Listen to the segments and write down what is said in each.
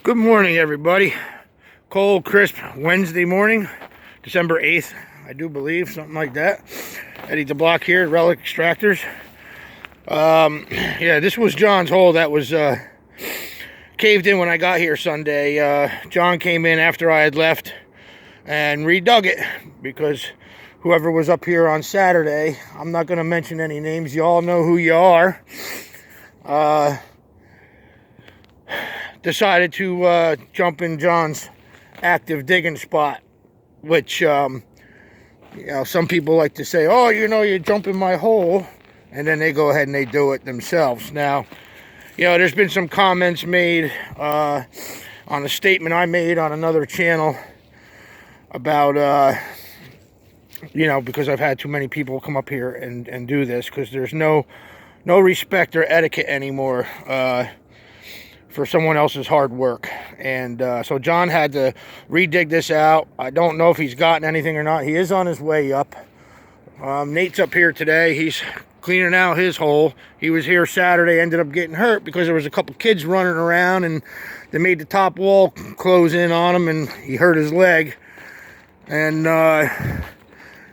Good morning, everybody. Cold, crisp Wednesday morning, December 8th, I do believe, something like that. Eddie the Block here, Relic Extractors. Yeah, this was John's hole that was caved in when I got here Sunday. John came in after I had left and redug it because whoever was up here on Saturday, I'm not going to mention any names, you all know who you are, decided to jump in John's active digging spot, which, you know, some people like to say, oh, you know, you jump in my hole, and then they go ahead and they do it themselves. Now, you know, there's been some comments made on a statement I made on another channel about, you know, because I've had too many people come up here and do this, because there's no respect or etiquette anymore for someone else's hard work. And so John had to redig this out. I don't know if he's gotten anything or not. He is on his way up. Nate's up here today. He's cleaning out his hole. He was here Saturday, ended up getting hurt because there was a couple kids running around and they made the top wall close in on him and he hurt his leg. And you know,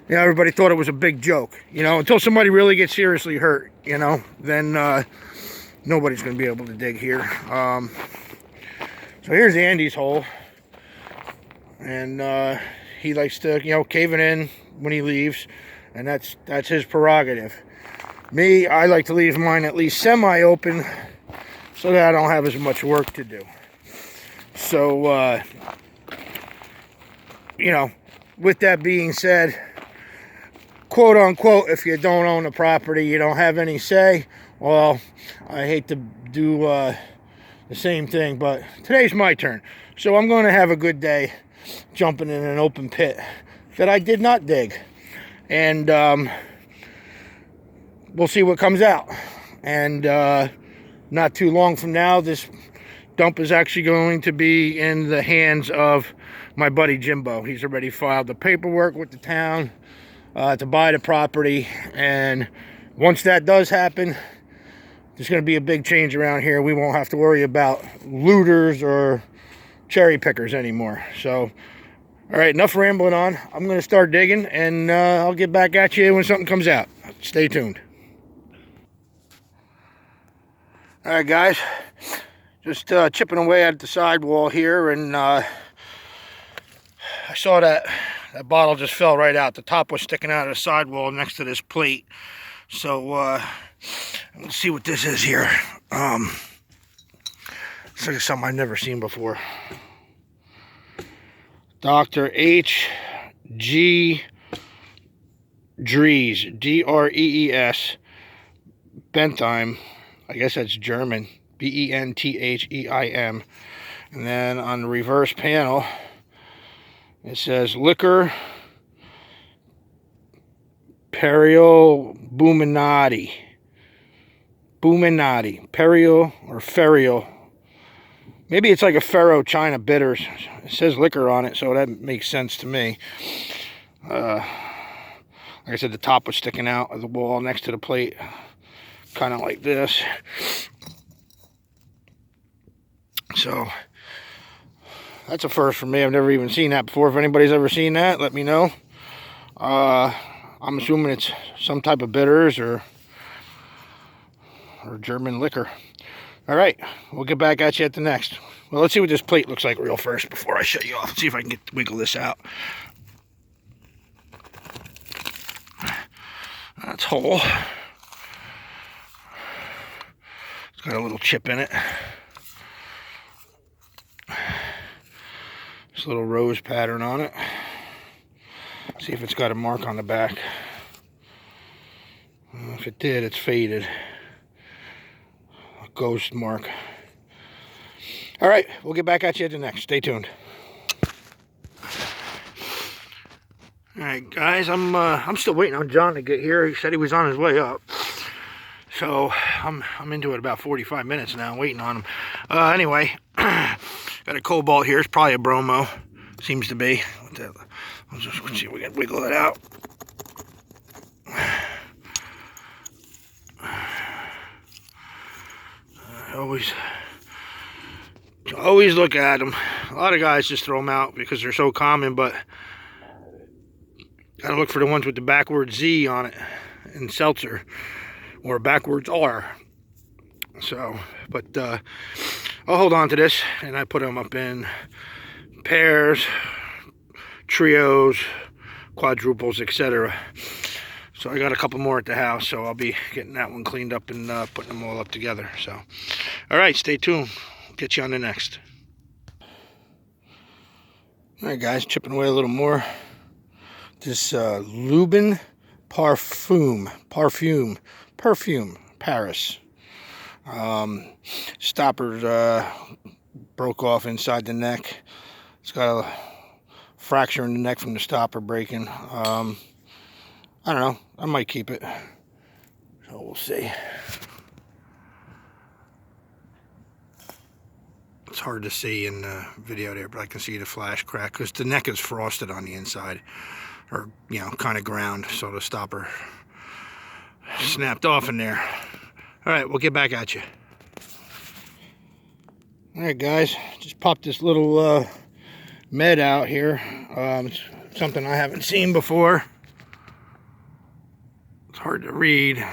everybody thought it was a big joke, you know, until somebody really gets seriously hurt, you know, then nobody's going to be able to dig here. So here's Andy's hole. And he likes to, you know, cave it in when he leaves. And that's his prerogative. Me, I like to leave mine at least semi-open so that I don't have as much work to do. So, you know, with that being said, quote unquote, if you don't own the property, you don't have any say. Well, I hate to do the same thing, but today's my turn. So I'm going to have a good day jumping in an open pit that I did not dig. And we'll see what comes out. And not too long from now, this dump is actually going to be in the hands of my buddy Jimbo. He's already filed the paperwork with the town to buy the property. And once that does happen, there's going to be a big change around here. We won't have to worry about looters or cherry pickers anymore. So, all right, enough rambling on. I'm going to start digging, and I'll get back at you when something comes out. Stay tuned. All right, guys. Just chipping away at the sidewall here, and I saw that bottle just fell right out. The top was sticking out of the sidewall next to this plate. So, let's see what this is here. It's like something I've never seen before. Dr. H.G. Dries, D-R-E-E-S, Bentheim, I guess that's German, B-E-N-T-H-E-I-M. And then on the reverse panel, it says liquor Perio Buminati. Perio or Ferio. Maybe it's like a Ferro China bitters. It says liquor on it, so that makes sense to me. Like I said, the top was sticking out of the wall next to the plate. Kind of like this. So, that's a first for me. I've never even seen that before. If anybody's ever seen that, let me know. I'm assuming it's some type of bitters or German liquor. All right, we'll get back at you at the next. Well, let's see what this plate looks like real first before I shut you off. See if I can wiggle this out. That's whole. It's got a little chip in it. This little rose pattern on it. See if it's got a mark on the back. If it did, it's faded. A ghost mark. All right, we'll get back at you at the next. Stay tuned. All right, guys, I'm still waiting on John to get here. He said he was on his way up. So I'm into it about 45 minutes now, waiting on him. Anyway, got a Cobalt here. It's probably a bromo. Seems to be. Let's see if we can wiggle it out. Always Always look at them. A lot of guys just throw them out because they're so common, but gotta look for the ones with the backwards Z on it in seltzer, or backwards R. So, but I'll hold on to this, and I put them up in pairs, trios, quadruples, etc. So I got a couple more at the house, so I'll be getting that one cleaned up and putting them all up together. So, all right, stay tuned. Get you on the next. All right, guys, chipping away a little more. This Lubin Perfume, Paris. Stopper broke off inside the neck. It's got a fracture in the neck from the stopper breaking. I don't know. I might keep it. So we'll see. It's hard to see in the video there, but I can see the flash crack because the neck is frosted on the inside, or, you know, kind of ground, so the stopper snapped off in there. All right, we'll get back at you. All right, guys, just popped this little med out here. It's something I haven't seen before. It's hard to read. It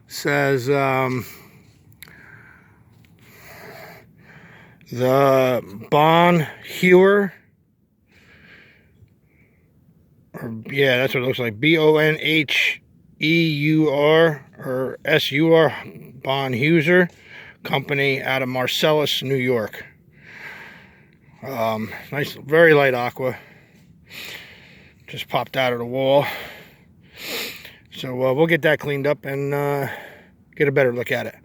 says the Bon Hewer, or yeah, that's what it looks like. BONHEUR or SUR, Bon Hewer Company out of Marcellus, New York. Nice, very light aqua. Just popped out of the wall. So we'll get that cleaned up and get a better look at it.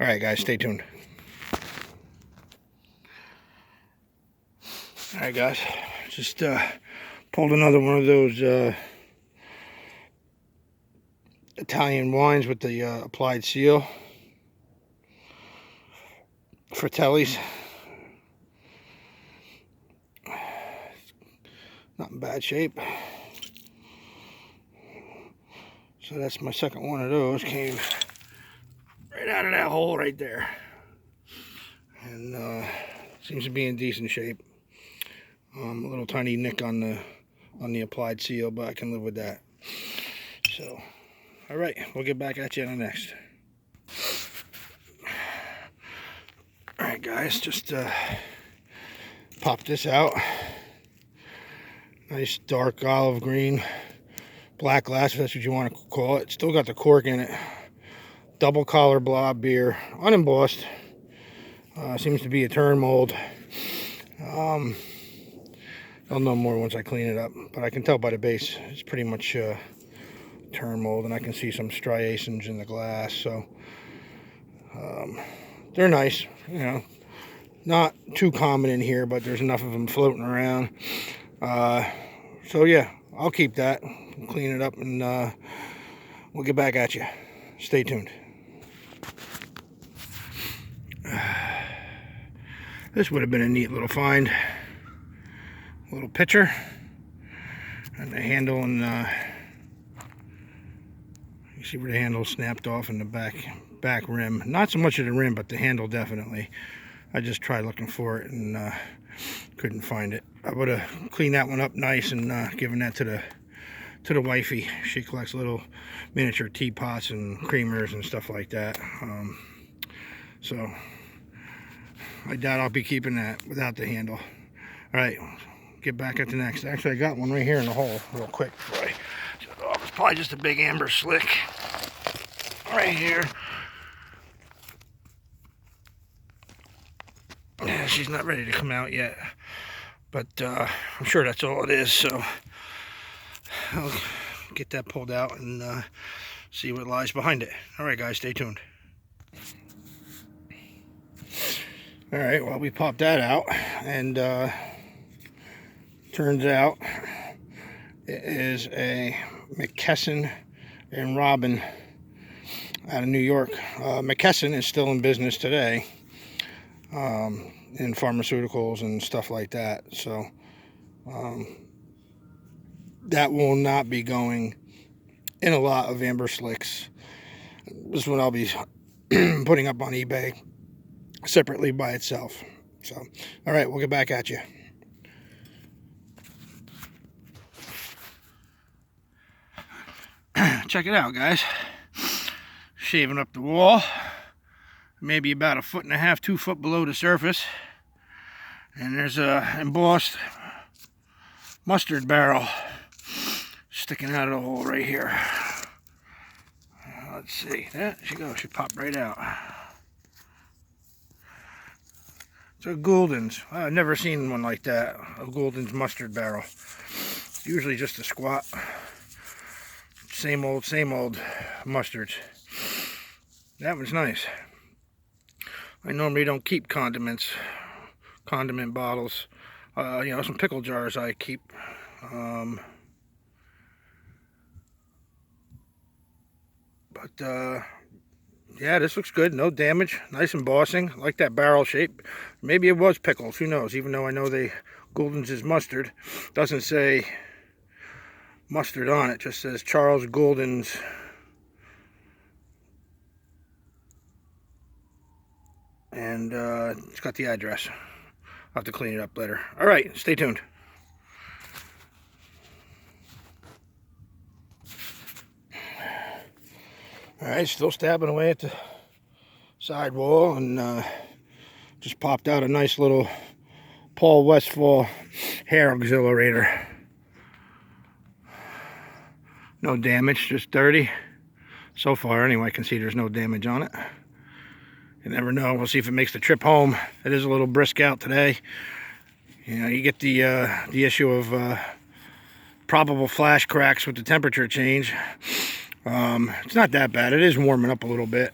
All right, guys, stay tuned. All right, guys, just pulled another one of those Italian wines with the applied seal. Fratelli's. Not in bad shape. So that's my second one of those. Came right out of that hole right there. And seems to be in decent shape. A little tiny nick on the applied seal, but I can live with that. So, all right, we'll get back at you on the next. All right, guys, just pop this out. Nice dark olive green, black glass, if that's what you want to call it. Still got the cork in it. Double collar blob beer, unembossed. Seems to be a turn mold. I'll know more once I clean it up, but I can tell by the base it's pretty much turn mold, and I can see some striations in the glass. So they're nice, you know, not too common in here, but there's enough of them floating around. So yeah, I'll keep that, clean it up, and we'll get back at you. Stay tuned. This would have been a neat little find. A little pitcher and the handle, and you see where the handle snapped off in the back rim. Not so much of the rim, but the handle definitely. I just tried looking for it and couldn't find it. I would have cleaned that one up nice and given that to the wifey. She collects little miniature teapots and creamers and stuff like that. So I doubt I'll be keeping that without the handle. All right, get back at the next. Actually, I got one right here in the hole real quick before I shut it off. It's probably just a big amber slick right here. Yeah, she's not ready to come out yet, but I'm sure that's all it is. So I'll get that pulled out and see what lies behind it. All right, guys, stay tuned. All right, well, we popped that out, and turns out it is a McKesson and Robin out of New York. McKesson is still in business today in pharmaceuticals and stuff like that. So that will not be going in a lot of amber slicks. This one I'll be putting up on eBay separately by itself. So, all right, we'll get back at you. Check it out, guys. Shaving up the wall, maybe about 1.5 feet, 2 foot below the surface, and there's a embossed mustard barrel sticking out of the hole right here. Let's see, there she goes, she popped right out. It's a Gulden's. I've never seen one like that, a Gulden's mustard barrel. It's usually just a squat. Same old mustards. That one's nice. I normally don't keep condiment bottles. You know, some pickle jars I keep. Yeah, this looks good. No damage. Nice embossing. I like that barrel shape. Maybe it was pickles. Who knows? Even though I know Gulden's is mustard. Doesn't say mustard on it. Just says Charles Gulden's. And it's got the address. I'll have to clean it up later. All right, stay tuned. All right, still stabbing away at the side wall, and just popped out a nice little Paul Westphal hair auxiliator. No damage, just dirty. So far, anyway, I can see there's no damage on it. You never know. We'll see if it makes the trip home. It is a little brisk out today. You know, you get the issue of probable flash cracks with the temperature change. It's not that bad. It is warming up a little bit,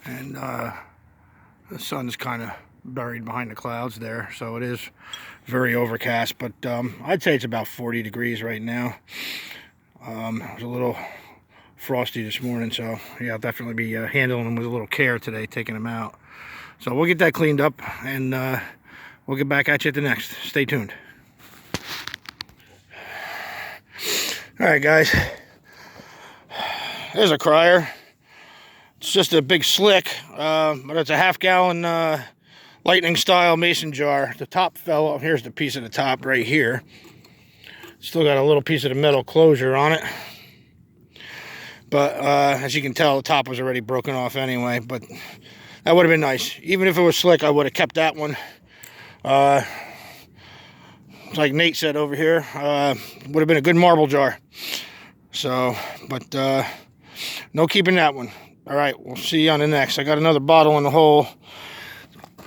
and the sun's kind of buried behind the clouds there, so it is very overcast. But I'd say it's about 40 degrees right now. It was a little frosty this morning, so yeah, I'll definitely be handling them with a little care today, taking them out. So we'll get that cleaned up, and we'll get back at you at the next. Stay tuned. All right, guys. There's a crier. It's just a big slick, but it's a 1/2 gallon lightning style mason jar. The top fell off. Here's the piece of the top right here. Still got a little piece of the metal closure on it. But as you can tell, the top was already broken off anyway. But that would have been nice. Even if it was slick, I would have kept that one. Like Nate said over here, would have been a good marble jar. So, but no keeping that one. All right, we'll see you on the next. I got another bottle in the hole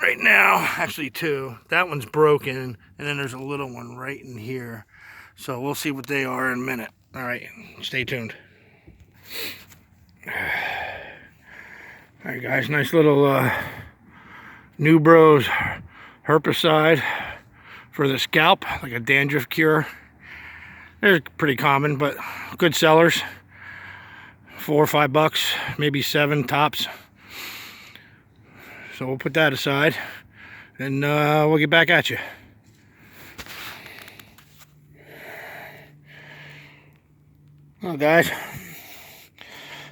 right now. Actually, 2. That one's broken, and then there's a little one right in here. So we'll see what they are in a minute. All right, stay tuned. All right, guys, nice little New Bros herbicide for the scalp, like a dandruff cure. They're pretty common, but good sellers. $4 or $5, maybe 7 tops. So we'll put that aside, and we'll get back at you. Well, guys,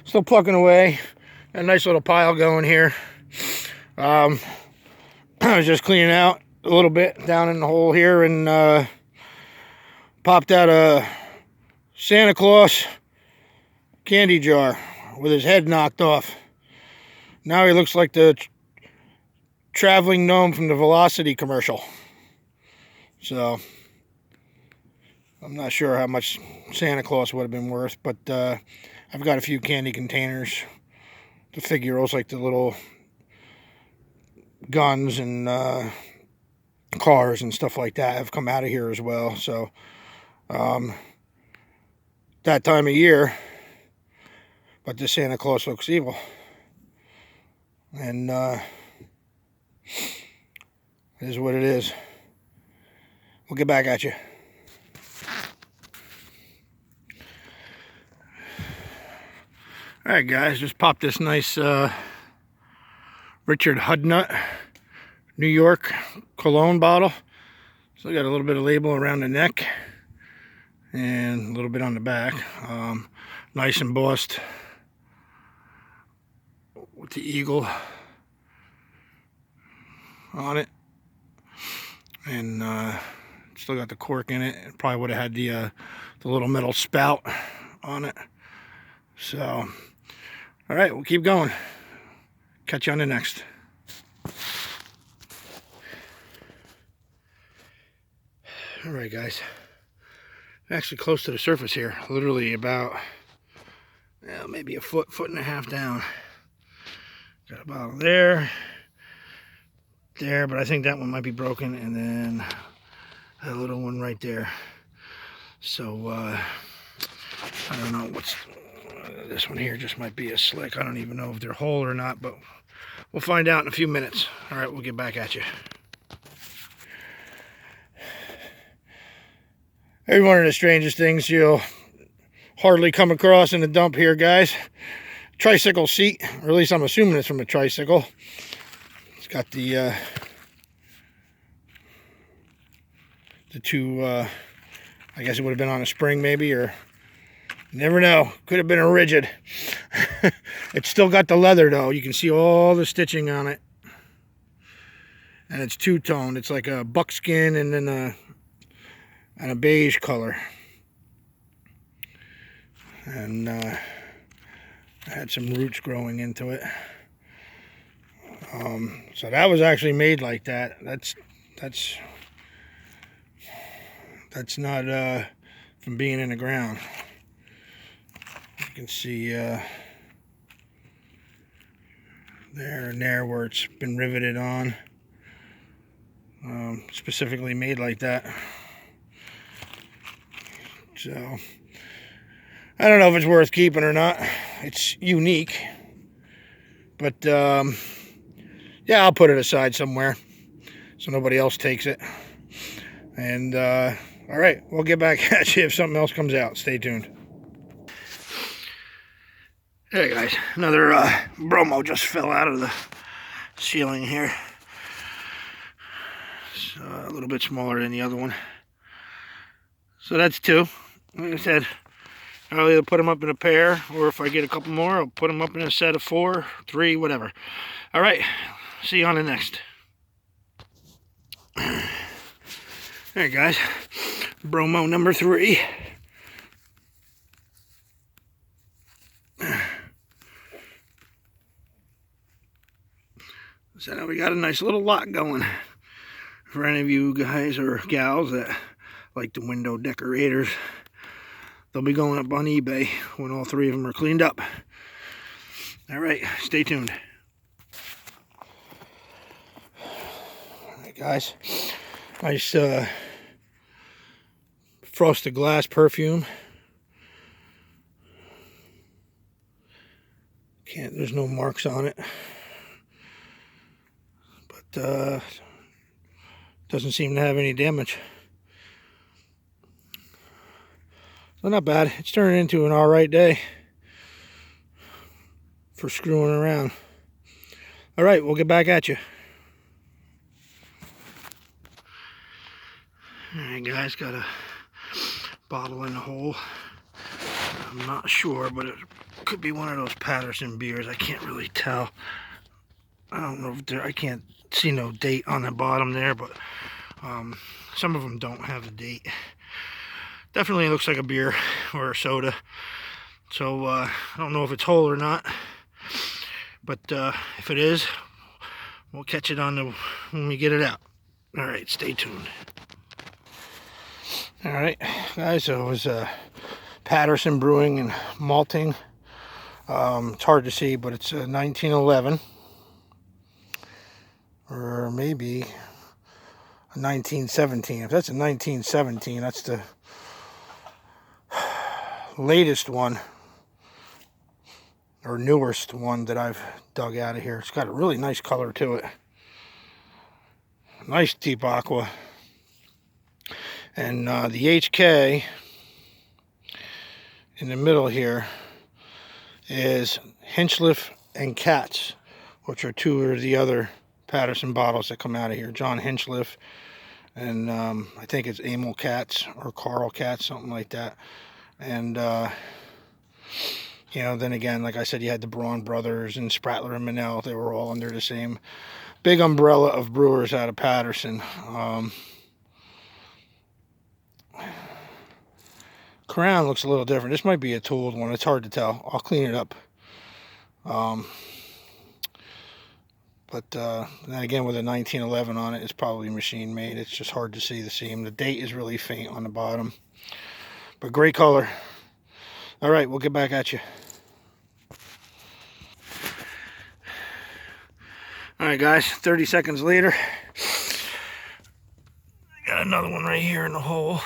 still plucking away. A nice little pile going here. I was just cleaning out a little bit down in the hole here, and popped out a Santa Claus candy jar with his head knocked off. Now he looks like the traveling gnome from the Velocity commercial. So I'm not sure how much Santa Claus would have been worth, but I've got a few candy containers. The figures, like the little guns and cars and stuff like that, have come out of here as well. So that time of year, but the Santa Claus looks evil. And it is what it is. We'll get back at you. Alright, guys, just popped this nice Richard Hudnut New York Cologne bottle. So I got a little bit of label around the neck and a little bit on the back. Nice embossed with the eagle on it. and still got the cork in it. It probably would have had the little metal spout on it. So, all right, we'll keep going. Catch you on the next. All right, guys. Actually close to the surface here. Literally about maybe a foot and a half down. Got a bottle there, but I think that one might be broken, and then a little one right there. So I don't know what's this one here. Just might be a slick. I don't even know if they're whole or not, but we'll find out in a few minutes. All right, we'll get back at you. Every one of the strangest things you'll hardly come across in the dump here, guys. Tricycle seat, or at least I'm assuming it's from a tricycle. It's got the two, I guess it would have been on a spring maybe, or you never know. Could have been a rigid. It's still got the leather though. You can see all the stitching on it. And it's two-tone. It's like a buckskin and then a beige color. And I had some roots growing into it. So that was actually made like that. That's not from being in the ground. You can see there and there where it's been riveted on. Specifically made like that. So I don't know if it's worth keeping or not. It's unique, but yeah, I'll put it aside somewhere so nobody else takes it. And all right, we'll get back at you if something else comes out. Stay tuned. Hey guys, another bromo just fell out of the ceiling here. It's a little bit smaller than the other one. So that's two. Like I said, I'll either put them up in a pair, or if I get a couple more, I'll put them up in a set of 4, 3, whatever. All right, see you on the next. All right, guys, bromo number 3. So now we got a nice little lot going. For any of you guys or gals that like the window decorators, they'll be going up on eBay when all 3 of them are cleaned up. All right, stay tuned. All right, guys, nice frosted glass perfume. There's no marks on it, but doesn't seem to have any damage. So not bad. It's turning into an alright day for screwing around. Alright, we'll get back at you. Alright guys, got a bottle in the hole. I'm not sure, but it could be one of those Patterson beers. I can't really tell. I don't know if I can't see no date on the bottom there, but some of them don't have a date. Definitely looks like a beer or a soda. So I don't know if it's whole or not, but if it is, we'll catch it on when we get it out. All right, stay tuned. All right, guys, so it was Patterson Brewing and Malting. It's hard to see, but it's 1911, or maybe 1917. If that's a 1917, that's the latest one, or newest one that I've dug out of here. It's got a really nice color to it. Nice deep aqua. And the HK in the middle here is Hinchliffe and Katz, which are 2 of the other Patterson bottles that come out of here. John Hinchliffe and I think it's Emil Katz or Carl Katz, something like that. And you know, then again, like I said, you had the Braun brothers and Spratler and Manel. They were all under the same big umbrella of brewers out of Patterson. Crown looks a little different. This might be a tooled one. It's hard to tell. I'll clean it up. But then again, with a 1911 on it, it's probably machine made. It's just hard to see the seam. The date is really faint on the bottom. But great color. All right, we'll get back at you. All right, guys, 30 seconds later. Got another one right here in the hole.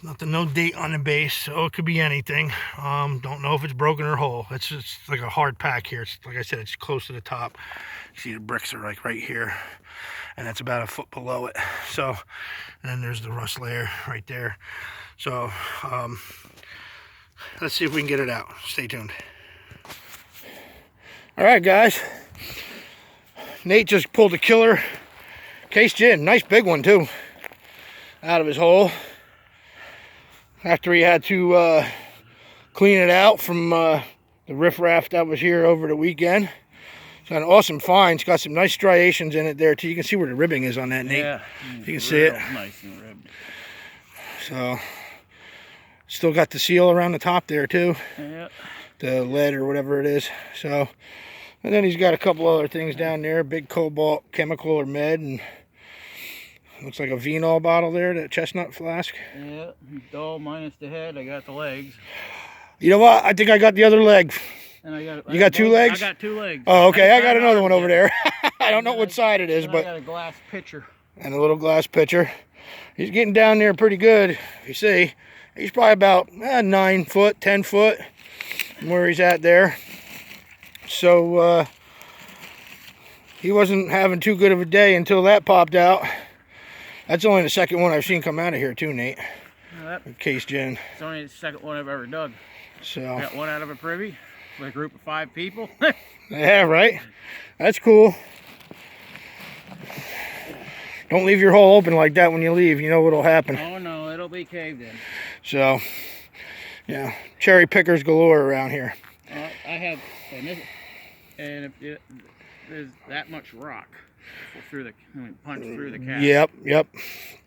There's no date on the base, so it could be anything. Don't know if it's broken or whole. It's just like a hard pack here. It's, like I said, it's close to the top. See, the bricks are like right here, and that's about a foot below it. So, and then there's the rust layer right there. So, let's see if we can get it out. Stay tuned. All right, guys. Nate just pulled a killer case gin. Nice big one, too, out of his hole. After he had to clean it out from the riffraff that was here over the weekend. It's got an awesome find. It's got some nice striations in it there too. You can see where the ribbing is on that, Nate. Yeah, you can see it. Nice and ribbed. So, still got the seal around the top there too. Yeah. The lead or whatever it is. So, and then he's got a couple other things down there. Big Cobalt chemical or med, and looks like a Vinol bottle there, that chestnut flask. Yeah, dull minus the head. I got the legs. You know what? I think I got the other leg. And you got two legs? I got two legs. Oh, okay. I got another one over there. I don't know what side it is, but I got a glass pitcher. And a little glass pitcher. He's getting down there pretty good. You see, he's probably about 9 foot, 10 foot from where he's at there. So he wasn't having too good of a day until that popped out. That's only the second one I've seen come out of here too, Nate. Case gin. It's only the second one I've ever dug. So I got one out of a privy with a group of 5 people. Yeah, right. That's cool. Don't leave your hole open like that when you leave. You know what'll happen. Oh no, it'll be caved in. So, yeah, cherry pickers galore around here. I have, and if there's that much rock through the punch through the cap. Yep.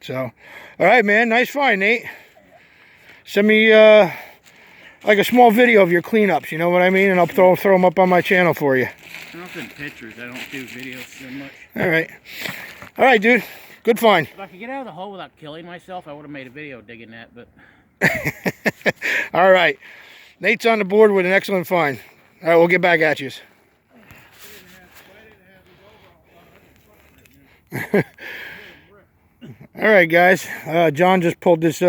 So, all right, man. Nice find, Nate. Send me like a small video of your cleanups. You know what I mean? And I'll throw them up on my channel for you. Nothing pictures. I don't do videos so much. All right, dude. Good find. If I could get out of the hole without killing myself, I would have made a video digging that. But all right, Nate's on the board with an excellent find. All right, we'll get back at you. All right, guys. John just pulled this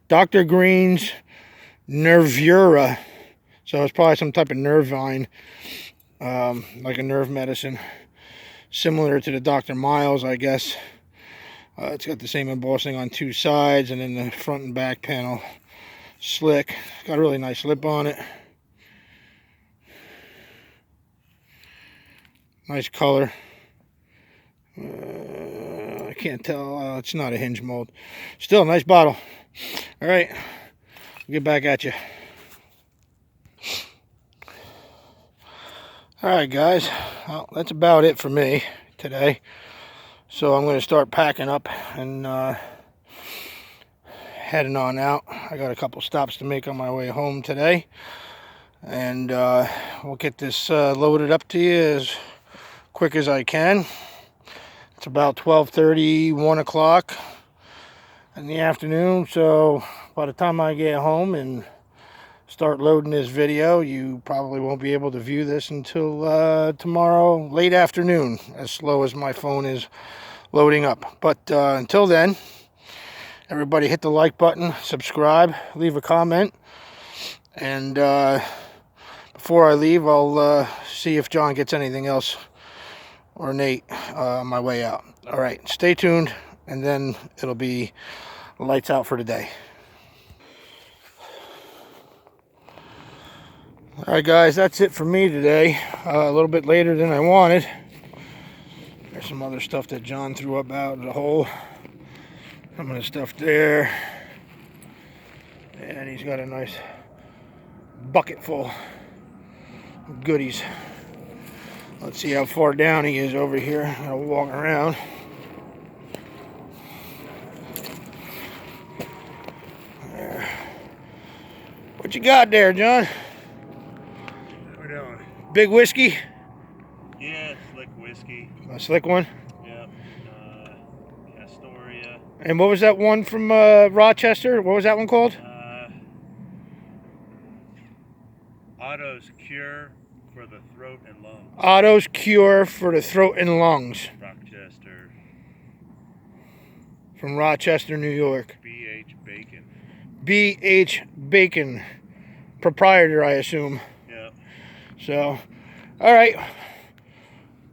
Dr. Green's Nervura. So it's probably some type of nerve vine, like a nerve medicine, similar to the Dr. Miles, I guess. It's got the same embossing on 2 sides, and then the front and back panel slick. It's got a really nice lip on it. Nice color. I can't tell. It's not a hinge mold. Still a nice bottle. All right, we'll get back at you. All right, guys. Well, that's about it for me today. So I'm going to start packing up and heading on out. I got a couple stops to make on my way home today, and we'll get this loaded up to you as quick as I can. It's about 12:30, 1 o'clock in the afternoon, so by the time I get home and start loading this video, you probably won't be able to view this until tomorrow late afternoon, as slow as my phone is loading up. But until then, everybody hit the like button, subscribe, leave a comment, and before I leave, I'll see if John gets anything else, or Nate, on my way out. All right, stay tuned, and then it'll be lights out for today. All right, guys, that's it for me today. A little bit later than I wanted. There's some other stuff that John threw up out of the hole. Some of the stuff there. And he's got a nice bucket full of goodies. Let's see how far down he is over here. I'll walk around. What you got there, John? What we doing? Big whiskey? Yeah, slick whiskey. A slick one? Yep. Astoria. And what was that one from Rochester? What was that one called? Otto's Cure for the Throat and Lungs. Otto's Cure for the Throat and Lungs. Rochester. From Rochester, New York. B.H. Bacon. B.H. Bacon. Proprietor, I assume. Yep. So, all right.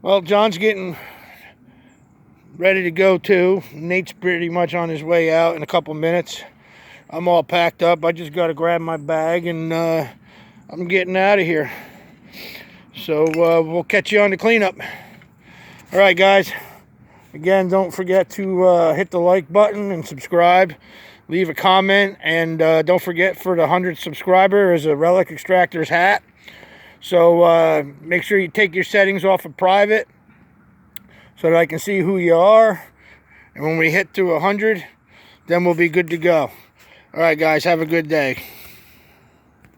Well, John's getting ready to go too. Nate's pretty much on his way out in a couple minutes. I'm all packed up. I just got to grab my bag and I'm getting out of here. So we'll catch you on the cleanup. All right, guys. Again, don't forget to hit the like button and subscribe. Leave a comment. And don't forget, for the 100th subscriber is a Relic Extractors hat. So make sure you take your settings off of private so that I can see who you are. And when we hit to 100, then we'll be good to go. All right, guys. Have a good day.